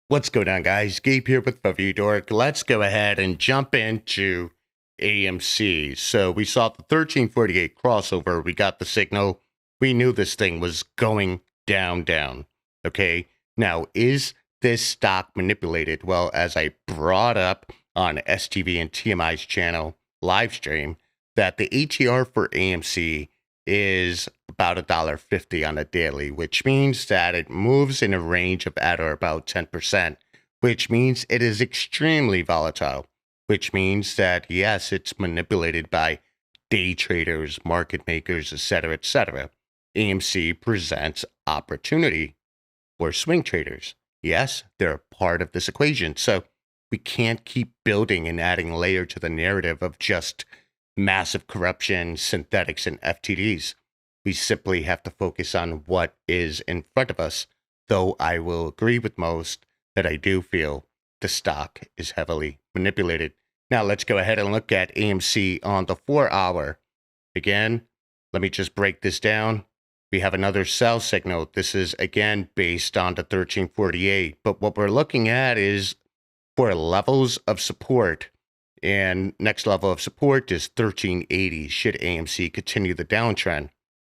What's going on, guys? Gabe here with Review Dork. Let's go ahead and jump into AMC. So we saw the 1348 crossover. We got the signal. We knew this thing was going down. Okay. Now, is this stock manipulated? Well, as I brought up on STV and TMI's channel live stream, that the ATR for AMC is about $1.50 on a daily, which means that it moves in a range of at or about 10%, which means it is extremely volatile, which means that, yes, it's manipulated by day traders, market makers, etc., etc. AMC presents opportunity for swing traders. Yes, they're a part of this equation. So we can't keep building and adding layer to the narrative of just massive corruption, synthetics, and FTDs. We simply have to focus on what is in front of us, though I will agree with most that I do feel the stock is heavily manipulated. Now let's go ahead and look at AMC on the 4-hour. Again, let me just break this down. We have another sell signal. This is, again, based on the 1348. But what we're looking at is for levels of support. And next level of support is 1380 should AMC continue the downtrend,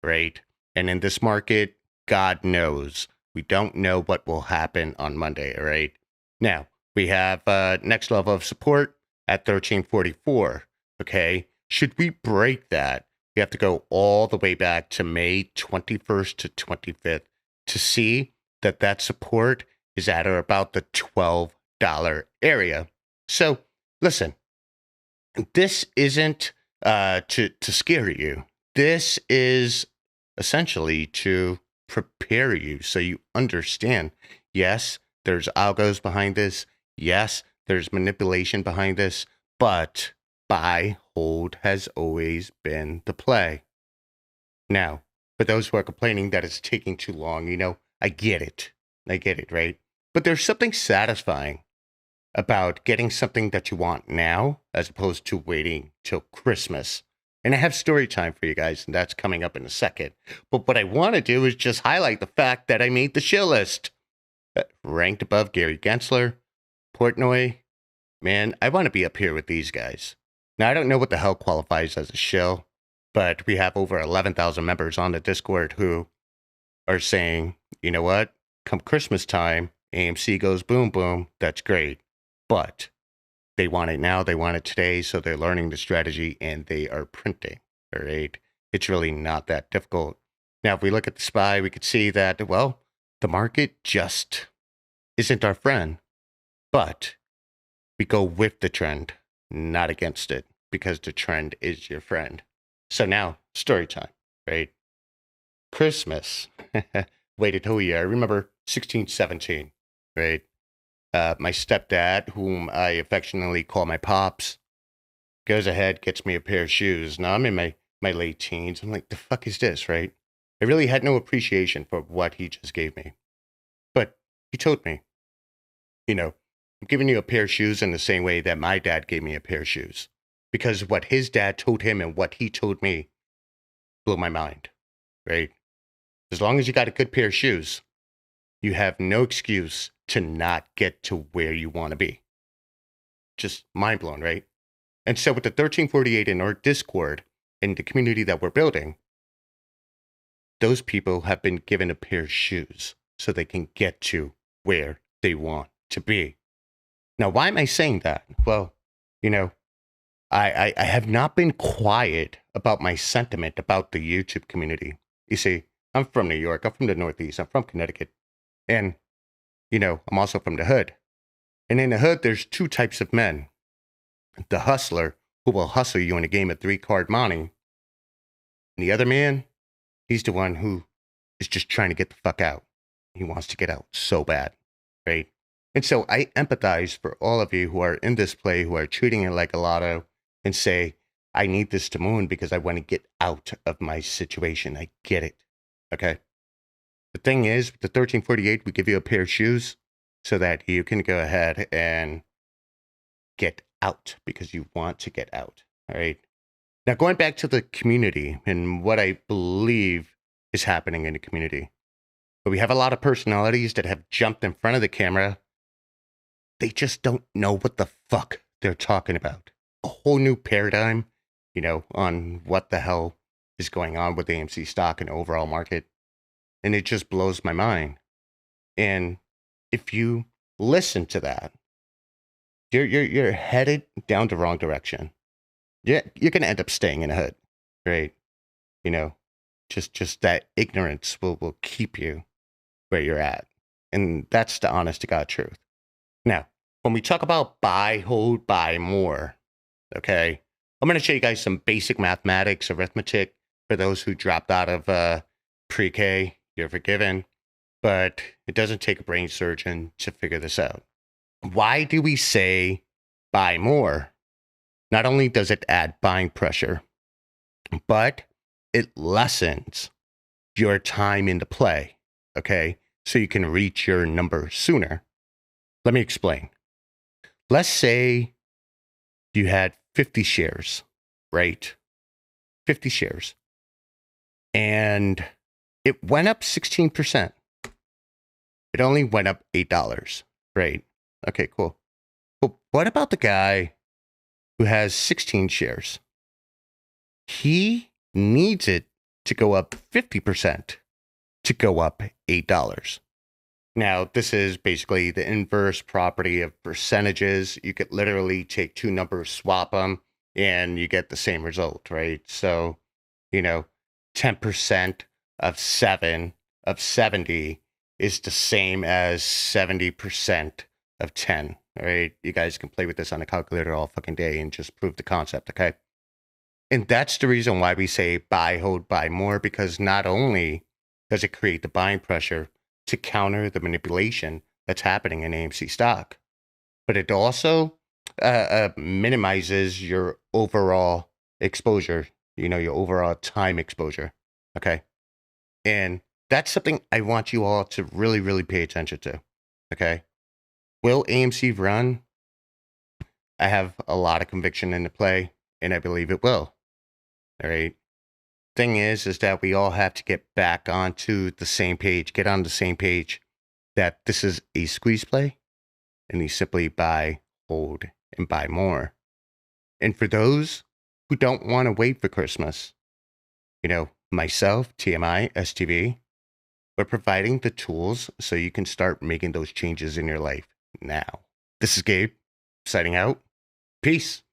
right? And in this market, God knows. We don't know what will happen on Monday, right? Now, we have next level of support at 1344, okay? Should we break that, we have to go all the way back to May 21st to 25th to see that that support is at or about the $12 area. So, listen. This isn't to scare you. This is essentially to prepare you so you understand. Yes, there's algos behind this. Yes, there's manipulation behind this. But buy, hold has always been the play. Now, for those who are complaining that it's taking too long, I get it. I get it, right? But there's something satisfying about getting something that you want now as opposed to waiting till Christmas. And I have story time for you guys, and that's coming up in a second. But what I want to do is just highlight the fact that I made the shill list. Ranked above Gary Gensler, Portnoy. Man, I want to be up here with these guys. Now, I don't know what the hell qualifies as a shill, but we have over 11,000 members on the Discord who are saying, you know what? Come Christmas time, AMC goes boom, boom. That's great. But they want it now, they want it today, so they're learning the strategy and they are printing, all right? It's really not that difficult. Now, if we look at the SPY, we could see that, well, the market just isn't our friend, but we go with the trend, not against it, because the trend is your friend. So now, story time, right? Christmas. Waited a whole year. I remember 16, 17, right? My stepdad, whom I affectionately call my pops, goes ahead, gets me a pair of shoes. Now, I'm in my late teens. I'm like, the fuck is this, right? I really had no appreciation for what he just gave me. But he told me, I'm giving you a pair of shoes in the same way that my dad gave me a pair of shoes. Because what his dad told him and what he told me blew my mind, right? As long as you got a good pair of shoes, you have no excuse to not get to where you want to be. Just mind blown, right? And so with the 1348 in our Discord and the community that we're building, those people have been given a pair of shoes so they can get to where they want to be. Now, why am I saying that? Well, I have not been quiet about my sentiment about the YouTube community. You see, I'm from New York. I'm from the Northeast. I'm from Connecticut. And I'm also from the hood. And in the hood, there's two types of men. The hustler, who will hustle you in a game of 3-card Monte. And the other man, he's the one who is just trying to get the fuck out. He wants to get out so bad, right? And so I empathize for all of you who are in this play, who are treating it like a lotto, and say, I need this to moon because I want to get out of my situation. I get it, okay? The thing is, with the 1348, we give you a pair of shoes so that you can go ahead and get out because you want to get out. All right. Now, going back to the community and what I believe is happening in the community, but we have a lot of personalities that have jumped in front of the camera they just don't know what the fuck they're talking about. A whole new paradigm, on what the hell is going on with AMC stock and overall market. And it just blows my mind. And if you listen to that, you're headed down the wrong direction. You're gonna end up staying in a hood, right? You know, just that ignorance will keep you where you're at. And that's the honest to God truth. Now, when we talk about buy, hold, buy more, okay, I'm going to show you guys some basic mathematics, arithmetic for those who dropped out of pre-K. You're forgiven, but it doesn't take a brain surgeon to figure this out. Why do we say buy more? Not only does it add buying pressure, but it lessens your time into play, okay? So you can reach your number sooner. Let me explain. Let's say you had 50 shares, right? 50 shares. And it went up 16%. It only went up $8, right? Okay, cool. But what about the guy who has 16 shares? He needs it to go up 50% to go up $8. Now, this is basically the inverse property of percentages. You could literally take two numbers, swap them, and you get the same result, right? So, 10% of 70 is the same as 70% of 10, right? You guys can play with this on a calculator all fucking day and just prove the concept, okay? And that's the reason why we say buy, hold, buy more, because not only does it create the buying pressure to counter the manipulation that's happening in AMC stock, but it also minimizes your overall exposure, your overall time exposure, okay? And that's something I want you all to really, really pay attention to, okay? Will AMC run? I have a lot of conviction in the play, and I believe it will, all right? Thing is that we all have to get back onto the same page, get on the same page that this is a squeeze play, and you simply buy, hold, and buy more. And for those who don't want to wait for Christmas, myself, TMI, STV, we're providing the tools so you can start making those changes in your life now. This is Gabe, signing out. Peace.